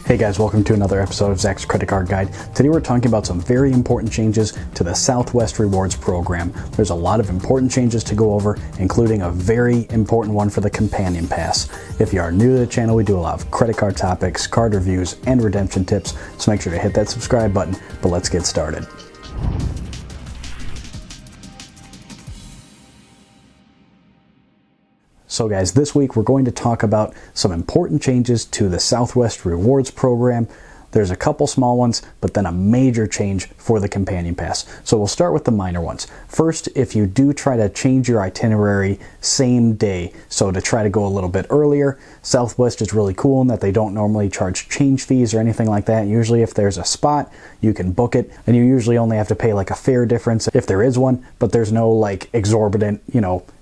Hey guys, welcome to another episode of Zach's Credit Card Guide. Today we're talking about some very important changes to the Southwest Rewards program. There's a lot of important changes to go over, including a very important one for the Companion Pass. If you are new to the channel, we do a lot of credit card topics, card reviews, and redemption tips, so make sure to hit that subscribe button, but let's get started. So guys, this week we're going to talk about some important changes to the Southwest Rewards program. There's a couple small ones, but then a major change for the Companion Pass. So we'll start with the minor ones. First, if you do try to change your itinerary same day, so to try to go a little bit earlier, Southwest is really cool in that they don't normally charge change fees or anything like that. Usually if there's a spot, you can book it, and you usually only have to pay like a fare difference if there is one, but there's no like exorbitant,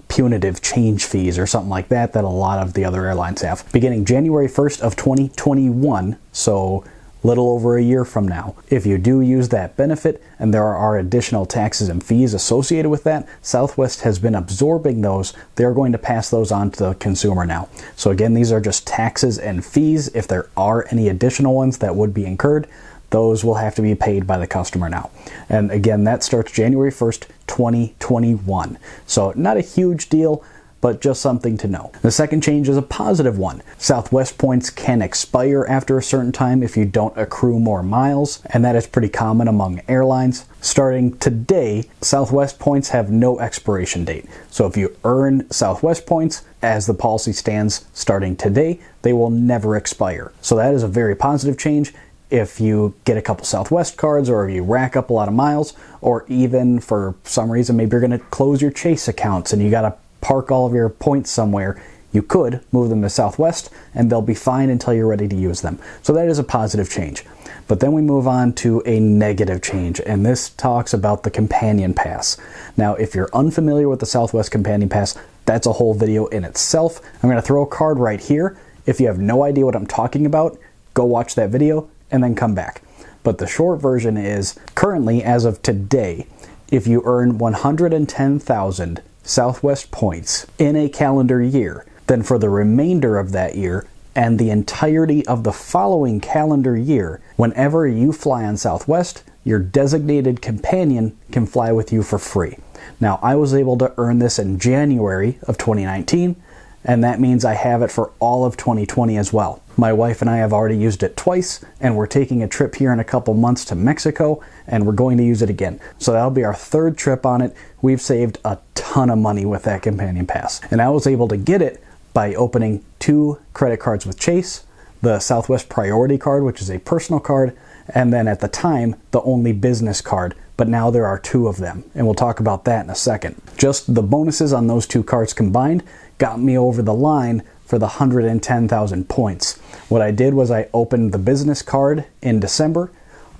punitive change fees or something like that a lot of the other airlines have. Beginning January 1st of 2021, so little over a year from now, if you do use that benefit and there are additional taxes and fees associated with that, Southwest has been absorbing those. They're going to pass those on to the consumer now. So again, these are just taxes and fees. If there are any additional ones that would be incurred, those will have to be paid by the customer now. And again, that starts January 1st, 2021. So not a huge deal, but just something to know. The second change is a positive one. Southwest points can expire after a certain time if you don't accrue more miles, and that is pretty common among airlines. Starting today, Southwest points have no expiration date. So if you earn Southwest points, as the policy stands starting today, they will never expire. So that is a very positive change. If you get a couple Southwest cards, or if you rack up a lot of miles, or even for some reason maybe you're going to close your Chase accounts and you got to park all of your points somewhere, you could move them to Southwest and they'll be fine until you're ready to use them. So that is a positive change. But then we move on to a negative change, and this talks about the Companion Pass. Now, if you're unfamiliar with the Southwest Companion Pass, that's a whole video in itself. I'm going to throw a card right here. If you have no idea what I'm talking about, go watch that video and then come back. But the short version is, currently, as of today, if you earn 110,000 Southwest points in a calendar year, then for the remainder of that year and the entirety of the following calendar year, whenever you fly on Southwest, your designated companion can fly with you for free. Now, I was able to earn this in January of 2019, and that means I have it for all of 2020 as well. My wife and I have already used it twice, and we're taking a trip here in a couple months to Mexico, and we're going to use it again. So that'll be our third trip on it. We've saved a ton of money with that Companion Pass. And I was able to get it by opening 2 credit cards with Chase, the Southwest Priority card, which is a personal card, and then at the time, the only business card. But now there are 2 of them, and we'll talk about that in a second. Just the bonuses on those 2 cards combined got me over the line for the 110,000 points. What I did was I opened the business card in December,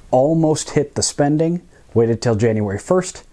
almost hit the spending, waited till January 1st,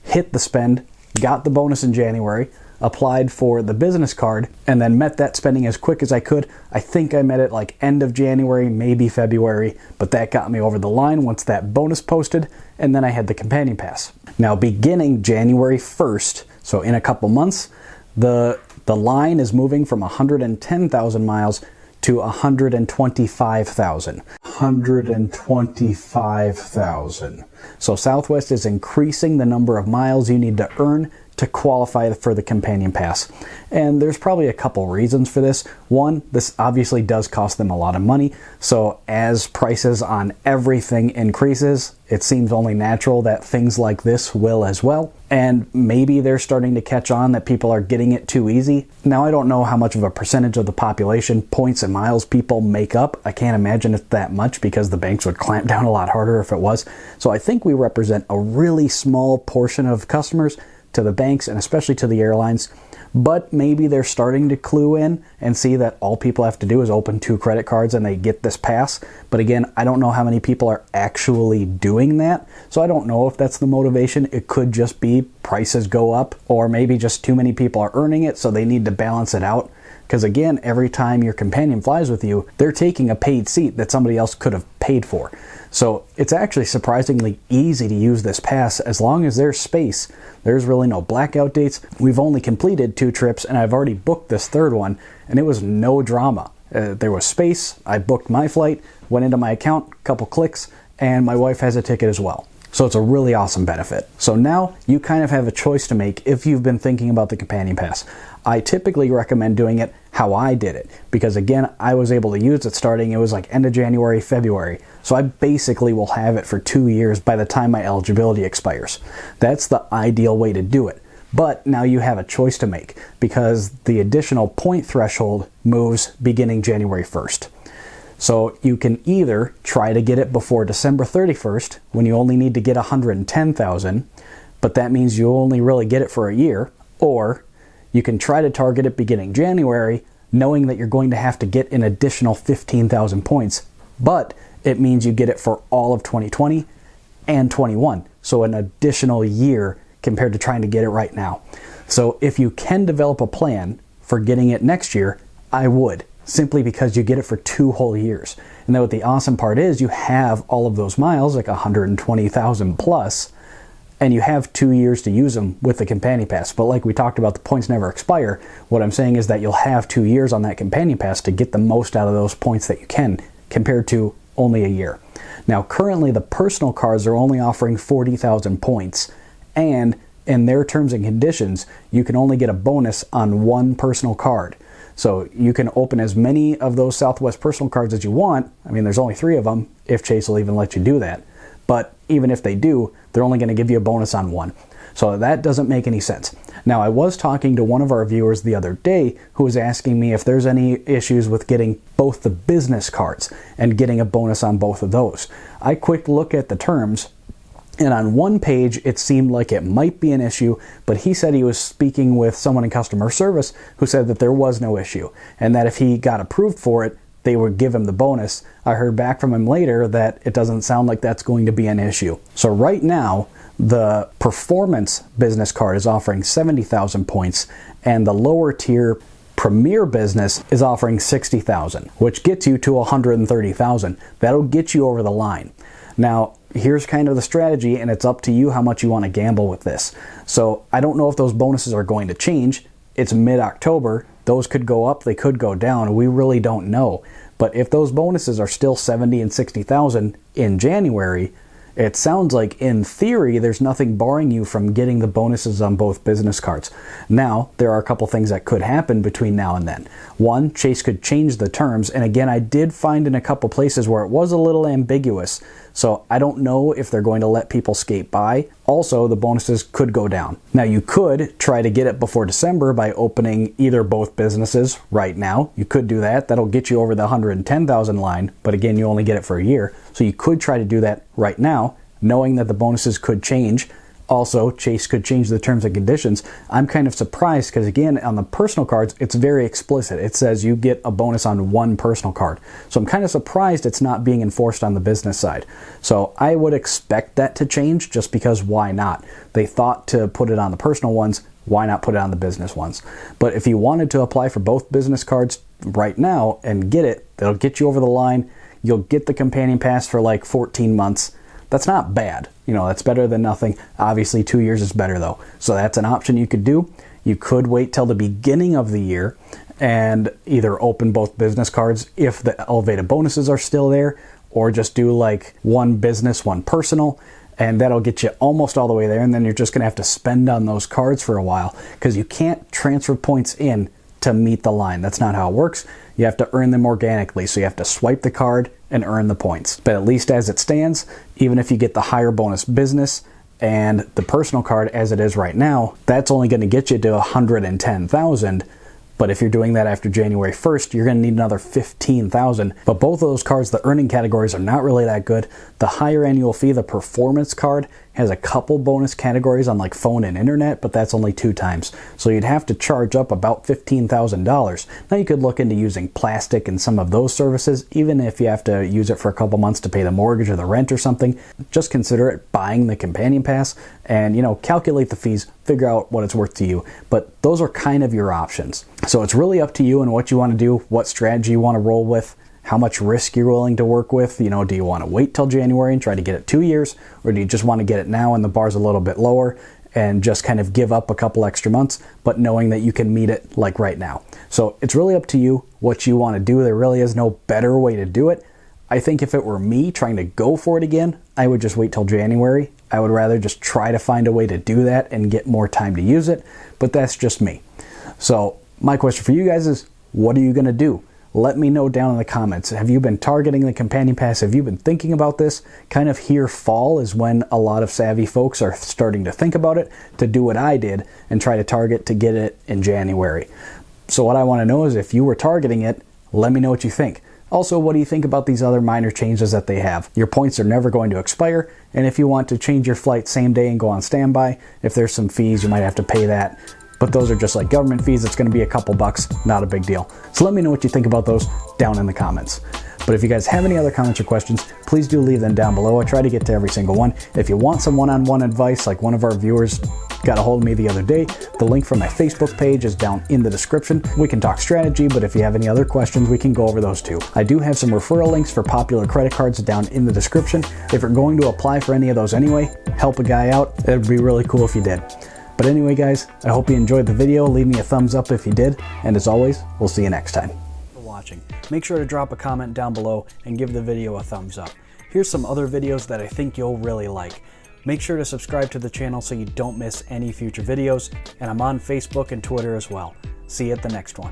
hit the spend, got the bonus in January, applied for the business card, and then met that spending as quick as I could. I think I met it like end of January, maybe February, but that got me over the line once that bonus posted, and then I had the Companion Pass. Now, beginning January 1st, so in a couple months, the line is moving from 110,000 miles to 125,000. 125,000. So Southwest is increasing the number of miles you need to earn to qualify for the Companion Pass. And there's probably a couple reasons for this. One, this obviously does cost them a lot of money. So as prices on everything increases, it seems only natural that things like this will as well. And maybe they're starting to catch on that people are getting it too easy. Now, I don't know how much of a percentage of the population points and miles people make up. I can't imagine it's that much because the banks would clamp down a lot harder if it was. So I think we represent a really small portion of customers to the banks and especially to the airlines. But maybe they're starting to clue in and see that all people have to do is open 2 credit cards and they get this pass. But again, I don't know how many people are actually doing that. So I don't know if that's the motivation. It could just be prices go up, or maybe just too many people are earning it, so they need to balance it out. Because again, every time your companion flies with you, they're taking a paid seat that somebody else could have paid for. So it's actually surprisingly easy to use this pass as long as there's space. There's really no blackout dates. We've only completed 2 trips and I've already booked this third one, and it was no drama. There was space. I booked my flight, went into my account, couple clicks, and my wife has a ticket as well. So it's a really awesome benefit. So now you kind of have a choice to make if you've been thinking about the Companion Pass. I typically recommend doing it how I did it, because again, I was able to use it starting, it was like end of January, February. So I basically will have it for 2 years by the time my eligibility expires. That's the ideal way to do it. But now you have a choice to make, because the additional point threshold moves beginning January 1st. So you can either try to get it before December 31st, when you only need to get 110,000, but that means you only really get it for a year, or you can try to target it beginning January, knowing that you're going to have to get an additional 15,000 points, but it means you get it for all of 2020 and 21, so an additional year compared to trying to get it right now. So if you can develop a plan for getting it next year, I would, simply because you get it for 2 whole years. And then what the awesome part is, you have all of those miles, like 120,000 plus, and you have 2 years to use them with the Companion Pass. But like we talked about, the points never expire. What I'm saying is that you'll have 2 years on that Companion Pass to get the most out of those points that you can, compared to only a year. Now currently the personal cards are only offering 40,000 points, and in their terms and conditions, you can only get a bonus on 1 personal card. So you can open as many of those Southwest personal cards as you want. I mean, there's only 3 of them, if Chase will even let you do that. But even if they do, they're only going to give you a bonus on 1. So that doesn't make any sense. Now, I was talking to one of our viewers the other day who was asking me if there's any issues with getting both the business cards and getting a bonus on both of those. I quick look at the terms, and on one page it seemed like it might be an issue, but he said he was speaking with someone in customer service who said that there was no issue, and that if he got approved for it, they would give him the bonus. I heard back from him later that it doesn't sound like that's going to be an issue. So right now, the Performance Business Card is offering 70,000 points, and the lower tier Premier Business is offering 60,000, which gets you to 130,000. That'll get you over the line. Now, here's kind of the strategy, and it's up to you how much you want to gamble with this. So I don't know if those bonuses are going to change. It's mid-October. Those could go up, they could go down. We really don't know. But if those bonuses are still 70 and 60,000 in January, it sounds like in theory there's nothing barring you from getting the bonuses on both business cards. Now, there are a couple things that could happen between now and then. One, Chase could change the terms, and again, I did find in a couple places where it was a little ambiguous, so I don't know if they're going to let people skate by. Also, the bonuses could go down. Now, you could try to get it before December by opening either both businesses right now. You could do that. That'll get you over the 110,000 line, but again, you only get it for a year. So you could try to do that right now, knowing that the bonuses could change. Also, Chase could change the terms and conditions. I'm kind of surprised because, again, on the personal cards, it's very explicit. It says you get a bonus on 1 personal card. So I'm kind of surprised it's not being enforced on the business side. So I would expect that to change, just because why not? They thought to put it on the personal ones, why not put it on the business ones? But if you wanted to apply for both business cards right now and get it, that'll get you over the line. You'll get the Companion Pass for like 14 months. That's not bad. You know, that's better than nothing. Obviously, 2 years is better though. So that's an option you could do. You could wait till the beginning of the year and either open both business cards if the elevated bonuses are still there, or just do like 1 business, 1 personal, and that'll get you almost all the way there. And then you're just going to have to spend on those cards for a while, because you can't transfer points in to meet the line. That's not how it works. You have to earn them organically. So you have to swipe the card and earn the points. But at least as it stands, even if you get the higher bonus business and the personal card as it is right now, that's only going to get you to 110,000. But if you're doing that after January 1st, you're going to need another 15,000. But both of those cards, the earning categories are not really that good. The higher annual fee, the Performance card, has a couple bonus categories on like phone and internet, but that's only 2 times. So you'd have to charge up about $15,000. Now you could look into using plastic and some of those services, even if you have to use it for a couple months to pay the mortgage or the rent or something. Just consider it buying the Companion Pass and, you know, calculate the fees, figure out what it's worth to you. But those are kind of your options. So it's really up to you and what you want to do, what strategy you want to roll with, how much risk you're willing to work with. You know, do you want to wait till January and try to get it 2 years, or do you just want to get it now and the bar's a little bit lower and just kind of give up a couple extra months, but knowing that you can meet it like right now. So it's really up to you what you want to do. There really is no better way to do it. I think if it were me trying to go for it again, I would just wait till January. I would rather just try to find a way to do that and get more time to use it, but that's just me. So my question for you guys is, what are you going to do? Let me know down in the comments. Have you been targeting the Companion Pass? Have you been thinking about this? Kind of here fall is when a lot of savvy folks are starting to think about it, to do what I did and try to target to get it in January. So what I want to know is, if you were targeting it, let me know what you think. Also, what do you think about these other minor changes that they have? Your points are never going to expire, and if you want to change your flight same day and go on standby, if there's some fees, you might have to pay that. But those are just like government fees. It's going to be a couple bucks, not a big deal. So let me know what you think about those down in the comments. But if you guys have any other comments or questions, please do leave them down below. I try to get to every single one. If you want some one-on-one advice, like one of our viewers got a hold of me the other day, the link for my Facebook page is down in the description. We can talk strategy, but if you have any other questions, we can go over those too. I do have some referral links for popular credit cards down in the description. If you're going to apply for any of those anyway, help a guy out. It'd be really cool if you did. But anyway, guys, I hope you enjoyed the video. Leave me a thumbs up if you did. And as always, we'll see you next time. For watching. Make sure to drop a comment down below and give the video a thumbs up. Here's some other videos that I think you'll really like. Make sure to subscribe to the channel so you don't miss any future videos. And I'm on Facebook and Twitter as well. See you at the next one.